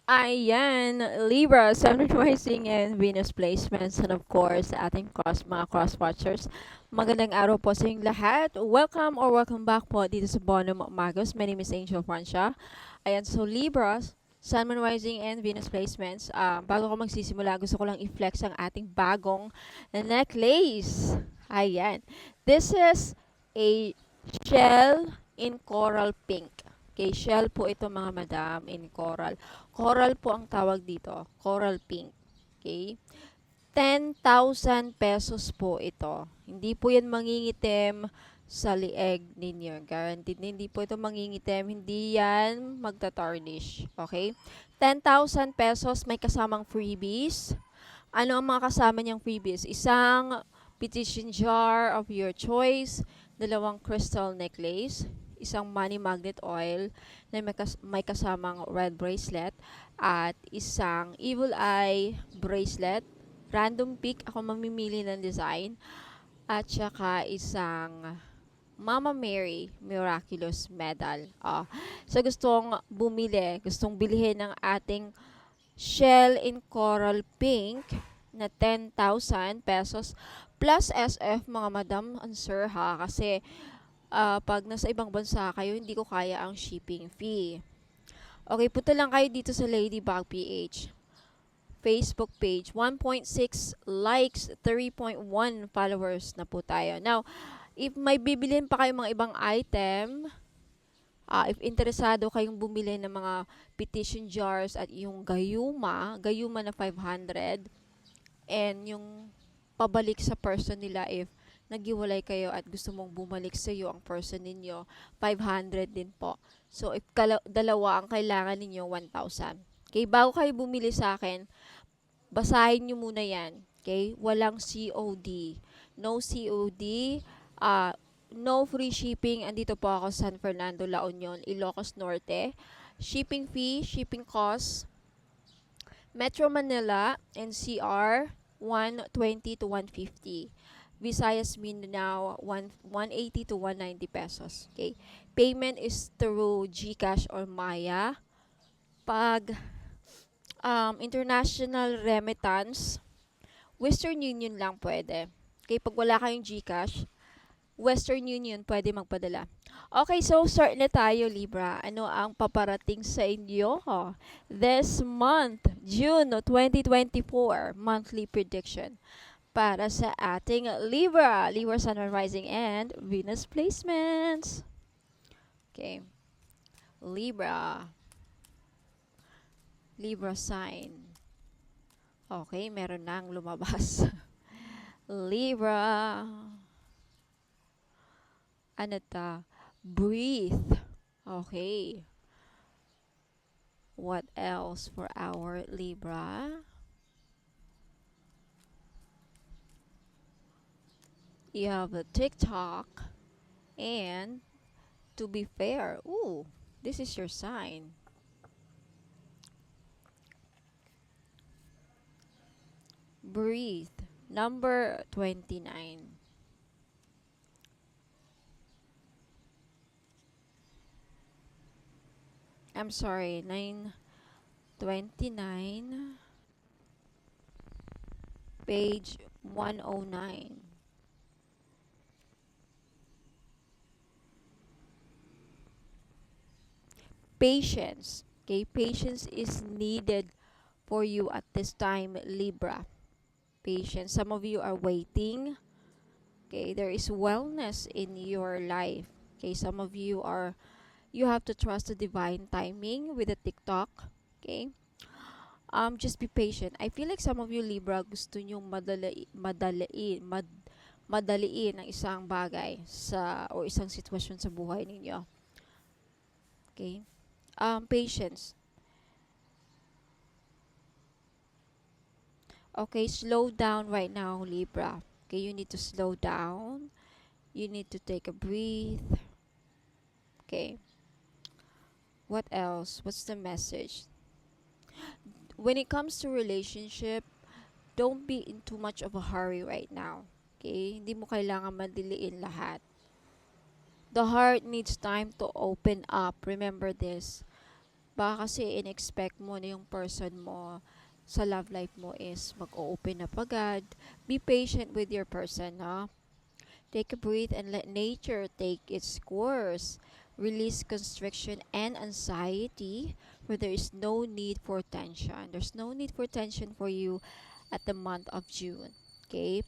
Ayan, Libra, Sun Rising and Venus placements and of course sa ating mga cross-watchers. Magandang araw po sa inyong lahat. Welcome back po dito sa Bonum Magos. My name is Angel Francia. Ayan, so Libra, Sun, Rising and Venus placements. Bago ko magsisimula, gusto ko lang i-flex ang ating bagong necklace. Ayan. This is a shell in coral pink. Okay, shell po ito mga madam in coral. Coral po ang tawag dito. Coral pink. Okay? 10,000 pesos po ito. Hindi po yan mangingitim sa lieg ninyo. Guaranteed na hindi po ito mangingitim. Hindi yan magta-tarnish. Okay? 10,000 pesos may kasamang freebies. Ano ang mga kasama niyang freebies? Isang petition jar of your choice, dalawang crystal necklace, isang money magnet oil na may kasamang red bracelet, at isang evil eye bracelet. Random pick, ako mamimili ng design. At saka isang Mama Mary Miraculous Medal. So gustong bilhin ng ating shell in coral pink na 10,000 pesos plus SF mga madam and sir ha, kasi pag nasa ibang bansa kayo hindi ko kaya ang shipping fee. Okay, punta lang kayo dito sa Ladybug PH Facebook page. 1.6 likes, 3.1 followers na po tayo. Now, if may bibilin pa kayong mga ibang item, if interesado kayong bumili ng mga petition jars at yung gayuma na 500, and yung pabalik sa person nila if naghiwalay kayo at gusto mong bumalik sa iyo ang person ninyo, 500 din po. So, if dalawa ang kailangan ninyo, 1,000. Okay, bago kayo bumili sa akin, basahin nyo muna yan. Okay, walang COD. No COD. No free shipping. Andito po ako sa San Fernando, La Union, Ilocos Norte. Shipping fee, shipping cost, Metro Manila, NCR, 120 to 150. Visayas, Mindanao, 180 to 190 pesos. Okay. Payment is through GCash or Maya. Pag international remittance, Western Union lang pwede. Okay, pag wala kayong GCash, Western Union pwede magpadala. Okay, so start na tayo, Libra. Ano ang paparating sa inyo this month, June 2024, monthly prediction para sa ating Libra, Sun, Rising and Venus placements. Okay, Libra sign. Okay, meron nang lumabas. Libra, ano ta? Breathe. Okay. What else for our Libra? You have a TikTok and to be fair. Ooh, this is your sign. Breathe. Number 29. I'm sorry, 929, page 109. Patience. Okay, patience is needed for you at this time, Libra. Patience. Some of you are waiting. Okay, there is wellness in your life. Okay, some of you have to trust the divine timing with the TikTok. Okay, just be patient. I feel like some of you Libra gusto nyong madaliin ang isang bagay o isang sitwasyon sa buhay ninyo. Okay, patience. Okay, slow down right now, Libra. Okay, you need to slow down. You need to take a breath. Okay. What else? What's the message? When it comes to relationship, don't be in too much of a hurry right now. Okay? Hindi mo kailangan madiliin lahat. The heart needs time to open up. Remember this. Baka kasi in-expect mo na yung person mo sa love life mo is mag-open up agad. Be patient with your person, no? Take a breath and let nature take its course. Release constriction and anxiety where there is no need for tension. There's no need for tension for you at the month of June. Okay?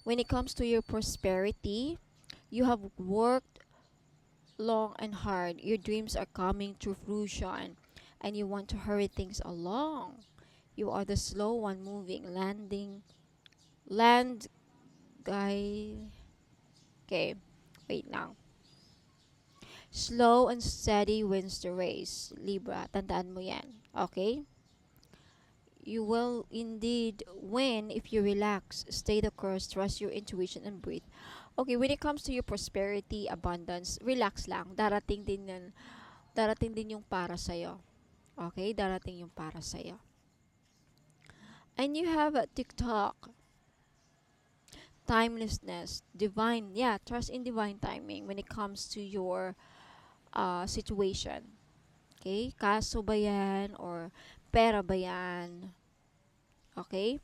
When it comes to your prosperity, you have worked long and hard. Your dreams are coming to fruition and you want to hurry things along. You are the slow one moving, land guy. Okay, wait now. Slow and steady wins the race. Libra, tandaan mo yan. Okay? You will indeed win if you relax, stay the course, trust your intuition, and breathe. Okay, when it comes to your prosperity, abundance, relax lang. Darating din yung para sa'yo. Okay? Darating yung para sa'yo. And you have a TikTok. Timelessness, divine, yeah, trust in divine timing when it comes to your situation. Okay? Kaso ba yan or pera ba yan? Okay?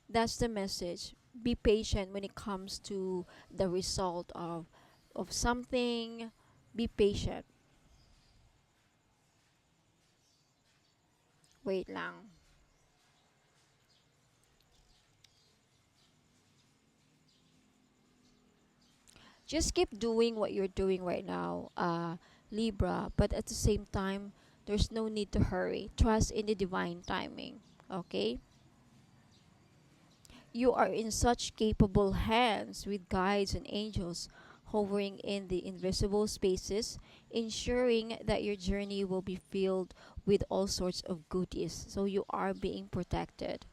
That's the message. Be patient when it comes to the result of something. Be patient. Wait lang. Just keep doing what you're doing right now, Libra, but at the same time, there's no need to hurry. Trust in the divine timing. Okay? You are in such capable hands with guides and angels hovering in the invisible spaces, ensuring that your journey will be filled with all sorts of goodies. So you are being protected.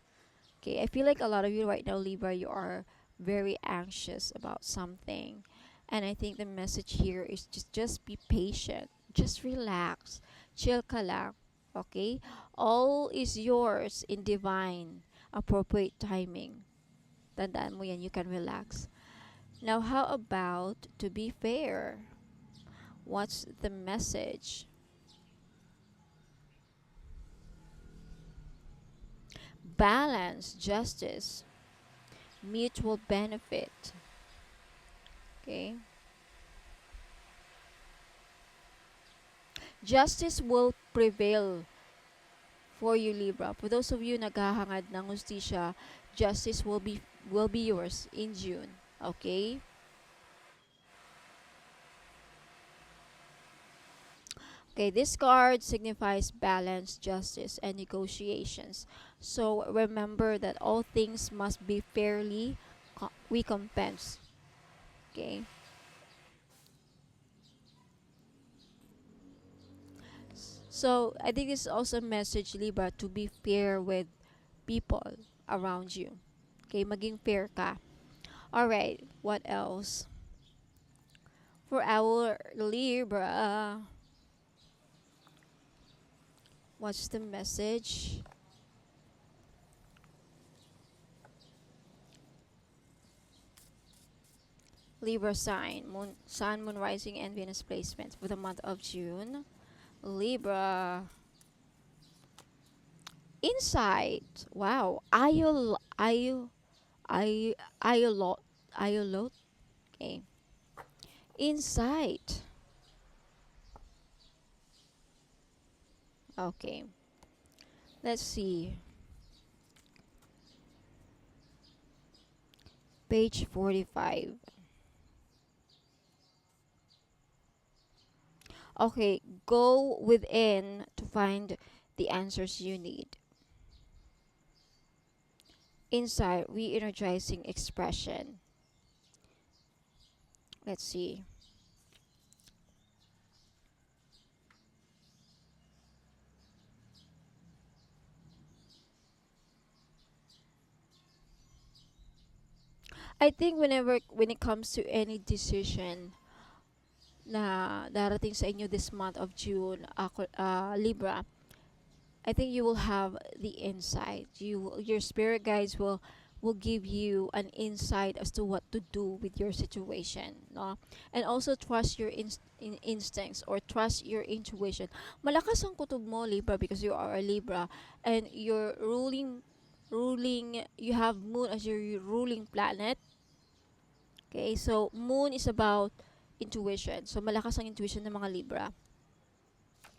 Okay, I feel like a lot of you right now, Libra, you are very anxious about something. And I think the message here is just be patient. Just relax. Chill ka lang. Okay? All is yours in divine, appropriate timing. Tandaan mo yan, you can relax. Now, how about to be fair? What's the message? Balance, justice, mutual benefit. Okay? Justice will prevail for you, Libra. For those of you naghahangad ng hustisya, justice will be yours in June. Okay? Okay, this card signifies balance, justice, and negotiations. So remember that all things must be fairly recompensed. Okay? So I think this is also a message, Libra, to be fair with people around you. Okay, maging fair ka. Alright, what else? For our Libra, what's the message? Libra sign, moon, sun, moon rising, and Venus placements for the month of June. Libra. Insight. Wow. Ayolot. Ayolot. Okay. Insight. Okay. Let's see. Page 45. Okay, go within to find the answers you need. Insight, re-energizing expression. Let's see. I think when it comes to any decision na darating sa inyo this month of June, Libra, I think you will have the insight. Your spirit guides will will give you an insight as to what to do with your situation, no? And also trust your instincts, or trust your intuition. Malakas ang kutob mo, Libra, because you are a Libra, and your ruling you have moon as your ruling planet. Okay, so moon is about intuition. So malakas ang intuition ng mga Libra.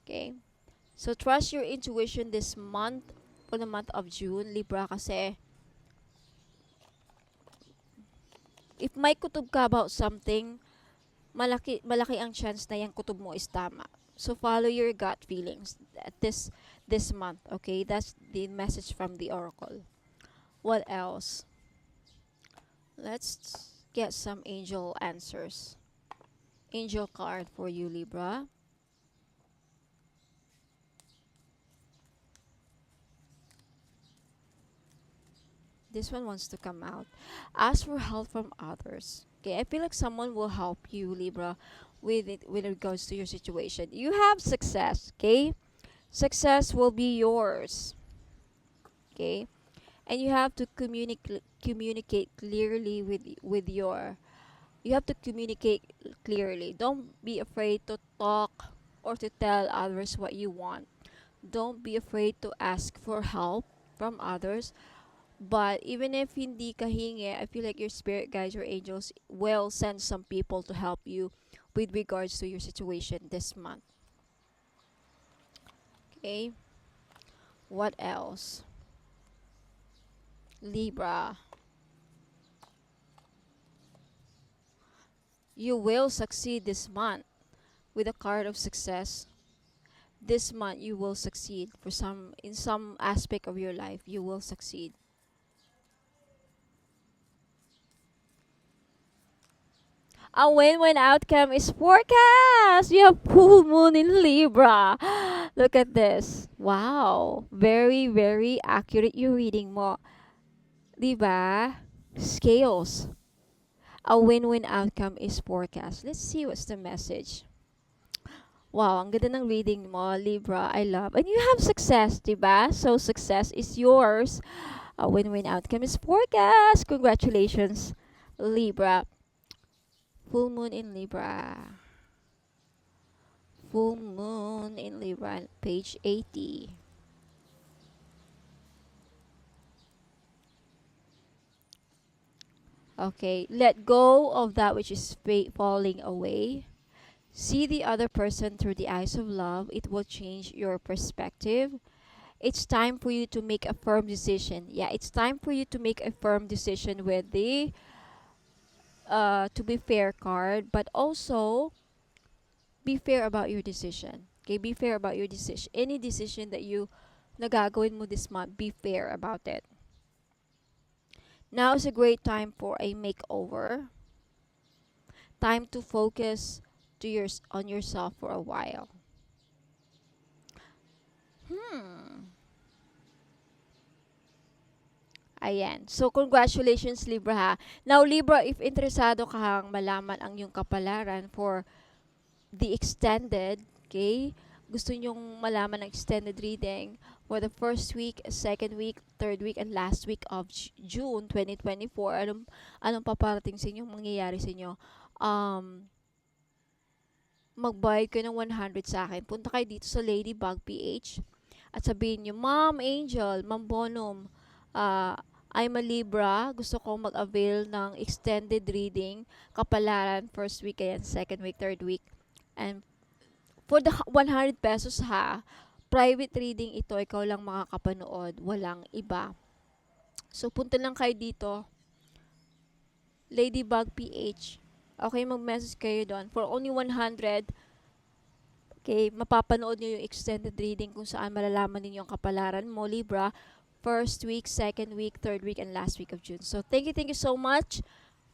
Okay? So trust your intuition this month, for the month of June, Libra, kasi if may kutob ka about something, malaki ang chance na yung kutob mo is tama. So follow your gut feelings at this month, okay? That's the message from the oracle. What else? Let's get some angel answers. Angel card for you, Libra. This one wants to come out. Ask for help from others. Okay, I feel like someone will help you, Libra, with regards to your situation. You have success, okay? Success will be yours. Okay? And you have to communicate clearly with your you have to communicate clearly. Don't be afraid to talk or to tell others what you want. Don't be afraid to ask for help from others. But even if hindi ka hingi, I feel like your spirit guides, your angels will send some people to help you with regards to your situation this month. Okay? What else? Libra. You will succeed this month with a card of success. This month you will succeed in some aspect of your life. You will succeed. A win-win outcome is forecast. You have full moon in Libra. Look at this. Wow. Very, very accurate yung reading mo. Diba? Scales. A win-win outcome is forecast. Let's see what's the message. Wow, ang ganda ng reading mo, Libra. I love. And you have success, diba? So, success is yours. A win-win outcome is forecast. Congratulations, Libra. Full moon in Libra. Full moon in Libra, page 80. Okay, let go of that which is falling away. See the other person through the eyes of love. It will change your perspective. It's time for you to make a firm decision. Yeah, it's time for you to make a firm decision with the to be fair card, but also be fair about your decision. Okay, be fair about your decision. Any decision that you nagagawin mo this month, be fair about it. Now is a great time for a makeover. Time to focus on yourself for a while. Ayan. So, congratulations, Libra, ha. Now, Libra, if interesado kang malaman ang yung kapalaran for the extended, okay, gusto nyong malaman ang extended reading for the first week, second week, third week, and last week of June 2024, anong paparating sa inyo, mangyayari sa inyo, magbayad kayo ng 100 sa akin. Punta kayo dito sa Ladybug PH at sabihin nyo, Ma'am Angel, Ma'am Bonum, I'm a Libra, gusto kong mag-avail ng extended reading, kapalaran, first week, ayan, second week, third week. And for the 100 pesos, ha, private reading ito, ikaw lang makakapanood, walang iba. So, punta lang kayo dito, Ladybug PH. Okay, mag-message kayo doon. For only 100, okay, mapapanood nyo yung extended reading kung saan malalaman ninyo ang kapalaran mo, Libra, first week, second week, third week, and last week of June. So, thank you so much.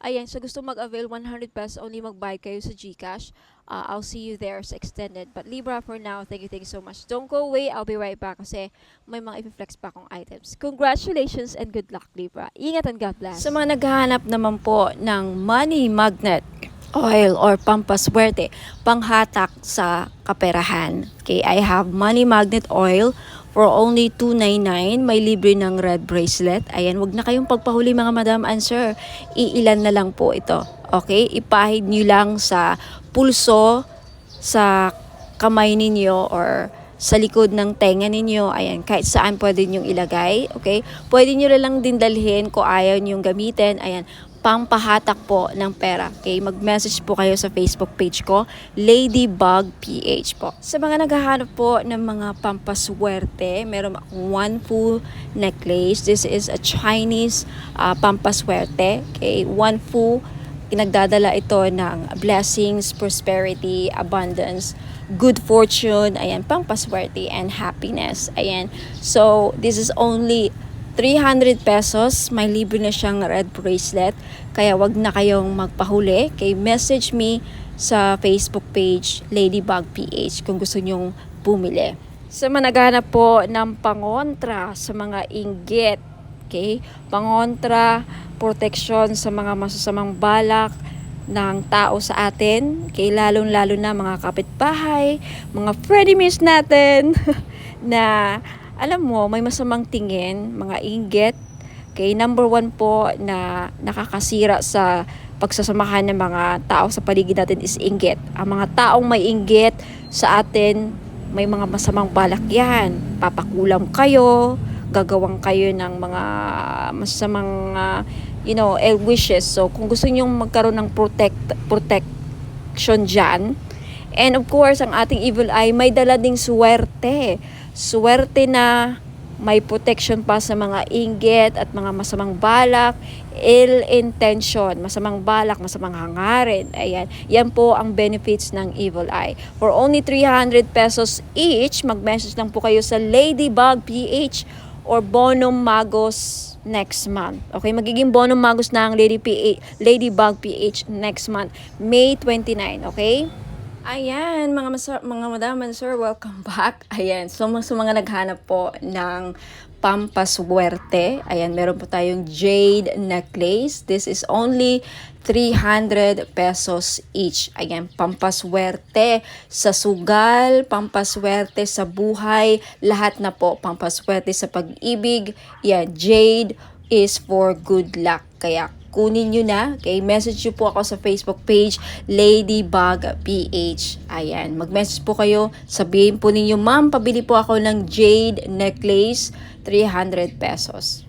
Ayan, so gusto mag-avail 100 pesos, only mag-buy kayo sa GCash. I'll see you there sa extended. But Libra, for now, thank you so much. Don't go away, I'll be right back kasi may mga i-flex pa akong items. Congratulations and good luck, Libra. Ingat and God bless. Sa mga naghahanap naman po ng money magnet oil or pampaswerte, panghatak sa kaperahan. Okay, I have money magnet oil For only 299, may libre ng red bracelet. Ayan, wag na kayong pagpahuli mga madam and sir. Iilan na lang po ito. Okay? Ipahid nyo lang sa pulso, sa kamay ninyo or sa likod ng tenga ninyo. Ayan, kahit saan pwede nyo ilagay. Okay? Pwede nyo lang din dalhin kung ayaw nyo gamitin. Ayan, pampahatak po ng pera. Okay? Mag-message po kayo sa Facebook page ko, Ladybug PH po. Sa mga naghahanap po ng mga pampaswerte, meron akong one full necklace. This is a Chinese pampaswerte. Okay? One full, nagdadala ito ng blessings, prosperity, abundance, good fortune, ayan, pampaswerte and happiness. Ayan. So, this is only 300 pesos, may libre na siyang red bracelet. Kaya wag na kayong magpahuli. Okay, message me sa Facebook page, Ladybug PH, kung gusto nyong bumili. Sa mga naghahanap po ng pangontra sa mga inggit, okay, pangontra, protection sa mga masasamang balak ng tao sa atin, okay, lalong-lalo na mga kapitbahay, mga frenemies natin, na alam mo, may masamang tingin, mga inggit. Okay, number 1 po na nakakasira sa pagsasamahan ng mga tao sa paligid natin is inggit. Ang mga taong may inggit sa atin, may mga masamang balak yan. Papakulam kayo, gagawang kayo ng mga masamang, ill wishes. So, kung gusto niyo magkaroon ng protection dyan, and of course, ang ating evil eye may dala ding swerte. Swerte na may protection pa sa mga inggit at mga masamang balak, ill intention, masamang balak, masamang hangarin. Ayan, yan po ang benefits ng evil eye. For only 300 pesos each, mag-message lang po kayo sa Ladybug PH or Bonum Magos next month. Okay, magiging Bonum Magos na ang Ladybug PH next month, May 29, okay? Ayan, mga madam and sir, welcome back. Ayan, so sa mga naghanap po ng pampaswerte, ayan, meron po tayong jade necklace. This is only 300 pesos each. Ayan, pampaswerte sa sugal, pampaswerte sa buhay, lahat na po, pampaswerte sa pag-ibig. Yan, jade is for good luck. Kaya kunin nyo na. Okay, message nyo po ako sa Facebook page, Ladybug PH. Ayan, mag-message po kayo. Sabihin po ninyo, ma'am, pabili po ako ng jade necklace, 300 pesos.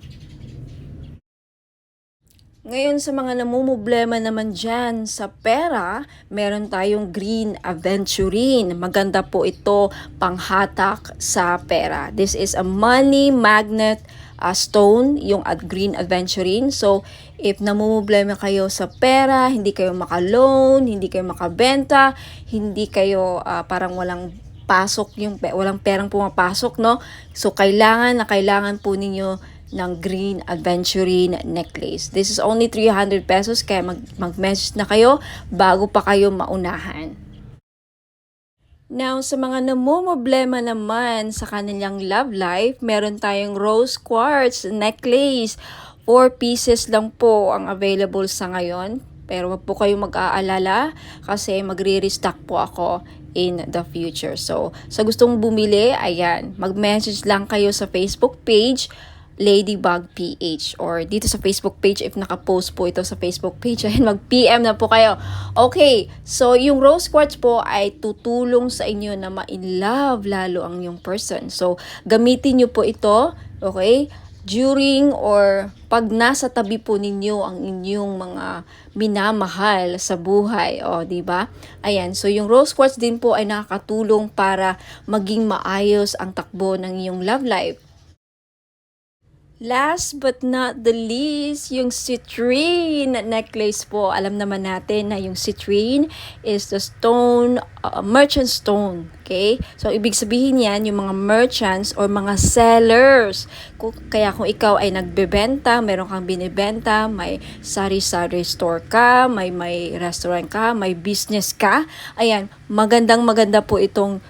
Ngayon sa mga namumblema naman dyan sa pera, meron tayong green aventurine. Maganda po ito panghatak sa pera. This is a money magnet stone, yung green aventurine. So, if namumblema kayo sa pera, hindi kayo maka-loan, hindi kayo makabenta, hindi kayo parang walang pasok, walang perang pumapasok, no? So, kailangan po ninyo ng green aventurine necklace. This is only 300 pesos, kaya mag-message na kayo bago pa kayo maunahan. Now, sa mga namumblema naman sa kanilang love life, meron tayong rose quartz necklace. 4 pieces lang po ang available sa ngayon. Pero wag po kayong mag-aalala kasi magre-restock po ako in the future. So, sa gustong bumili, ayan, mag-message lang kayo sa Facebook page, Ladybug PH, or dito sa Facebook page if naka-post po ito sa Facebook page, ayun, mag-PM na po kayo. Okay, so yung rose quartz po ay tutulong sa inyo na ma-in-love lalo ang yung person. So, gamitin nyo po ito, okay, during or pag nasa tabi po ninyo ang inyong mga minamahal sa buhay, o di ba? Ayan, so yung rose quartz din po ay nakakatulong para maging maayos ang takbo ng iyong love life. Last but not the least, yung citrine necklace po. Alam naman natin na yung citrine is the stone, merchant stone. Okay? So, ibig sabihin yan, yung mga merchants or mga sellers. Kaya kung ikaw ay nagbebenta, meron kang binibenta, may sari-sari store ka, may restaurant ka, may business ka, ayan, maganda po itong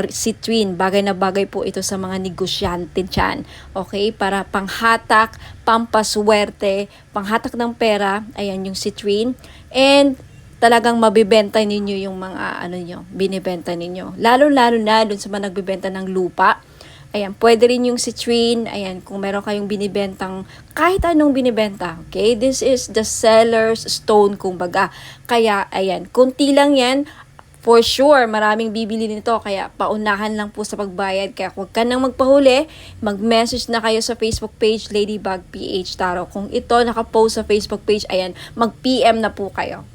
citrine, bagay na bagay po ito sa mga negosyante dyan. Okay? Para panghatak, pampaswerte, panghatak ng pera, ayan yung citrine. And talagang mabibenta ninyo yung mga binibenta ninyo. Lalo-lalo na dun sa mga nagbibenta ng lupa. Ayan, pwede rin yung citrine. Ayan, kung meron kayong binibentang, kahit anong binibenta. Okay, this is the seller's stone, kumbaga. Kaya, ayan, kunti lang yan. For sure, maraming bibili nito. Kaya, paunahan lang po sa pagbayad. Kaya, huwag ka nang magpahuli. Mag-message na kayo sa Facebook page, Ladybug PH Tarot. Kung ito nakapost sa Facebook page, ayan, mag-PM na po kayo.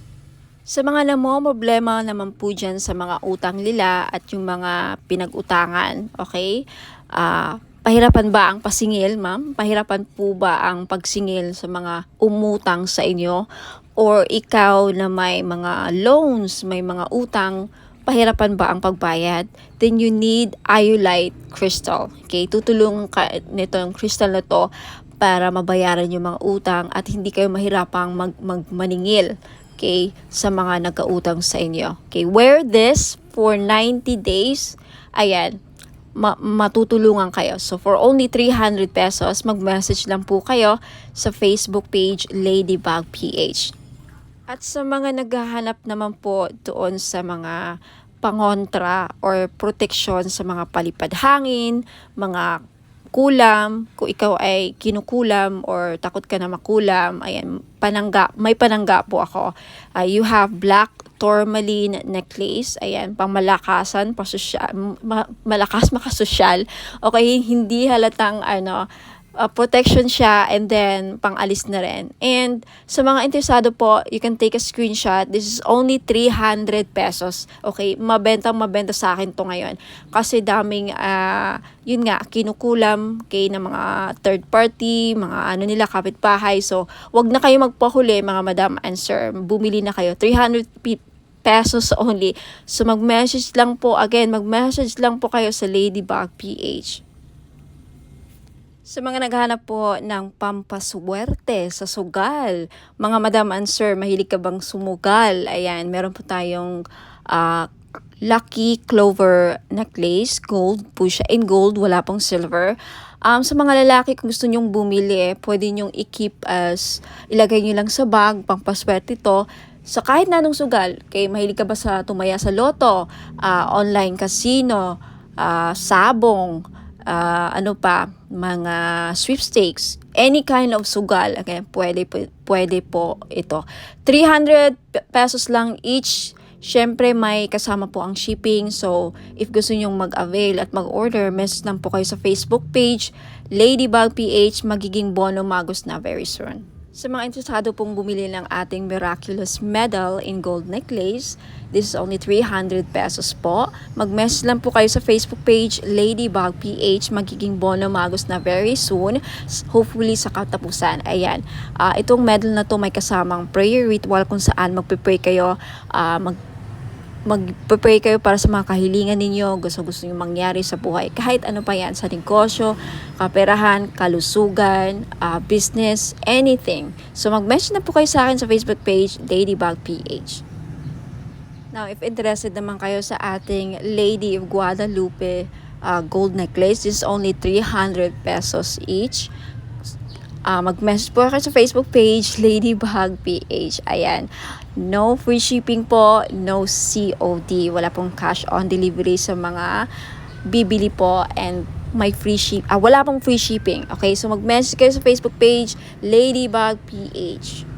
Sa mga problema naman po dyan sa mga utang nila at yung mga pinag-utangan, okay? Pahirapan ba ang pasingil, ma'am? Pahirapan po ba ang pagsingil sa mga umutang sa inyo? Or ikaw na may mga loans, may mga utang, pahirapan ba ang pagbayad? Then you need iolite crystal. Okay? Tutulungan ka nito yung crystal na to para mabayaran yung mga utang at hindi kayo mahirapang maningil. Okay, sa mga nagkautang sa inyo. Okay, wear this for 90 days. Ayan, matutulungan kayo. So, for only 300 pesos, mag-message lang po kayo sa Facebook page Ladybug PH. At sa mga naghahanap naman po doon sa mga pangontra or protection sa mga palipad hangin, mga kulam, kung ikaw ay kinukulam or takot ka na makulam, ayan, may panangga po ako. You have black tourmaline necklace, ayan, pangmalakasan, malakas makasosyal. Okay, hindi halatang protection siya and then pang-alis na rin. And sa mga interesado po, you can take a screenshot. This is only 300 pesos. Okay, mabenta sa akin to ngayon. Kasi daming, yun nga, kinukulam kay ng mga third party, mga kapitbahay. So, wag na kayo magpahuli mga madam and sir. Bumili na kayo. 300 pesos only. So, mag-message lang po kayo sa Ladybug PH. Sa mga naghahanap po ng pampaswerte sa sugal, mga madam and sir, mahilig ka bang sumugal? Ayan, meron po tayong lucky clover necklace, gold po siya, in gold, wala pong silver. Sa mga lalaki, kung gusto nyong bumili, pwede nyong i-keep ilagay nyo lang sa bag, pampaswerte to. So kahit na anong sugal, kay mahilig ka ba sa tumaya sa loto, online casino, sabong, mga sweepstakes, any kind of sugal, okay, pwede po ito. 300 pesos lang each. Syempre may kasama po ang shipping. So if gusto nyong mag-avail at mag-order, message lang po kayo sa Facebook page Ladybug PH. Magiging bono magos na very soon. Sa mga interesado pong bumili ng ating miraculous medal in gold necklace, this is only 300 pesos po. Mag-message lang po kayo sa Facebook page Ladybug PH. Magiging bono magos na very soon. Hopefully sa katapusan. Ayan. Itong medal na to may kasamang prayer ritual kung saan magpe-pray kayo. Magpe-pray kayo para sa mga kahilingan ninyo, gusto nyo mangyari sa buhay. Kahit ano pa yan, sa negosyo, kaperahan, kalusugan, business, anything. So mag-message na po kayo sa akin sa Facebook page, Ladybug PH. Now, if interested naman kayo sa ating Lady of Guadalupe gold necklace, this is only 300 pesos each. Mag-message po kayo sa Facebook page, Ladybug PH. Ayan. No free shipping po, no COD. Wala pong cash on delivery sa mga bibili po and may wala pong free shipping. Okay, so mag-message kayo sa Facebook page, Ladybug PH.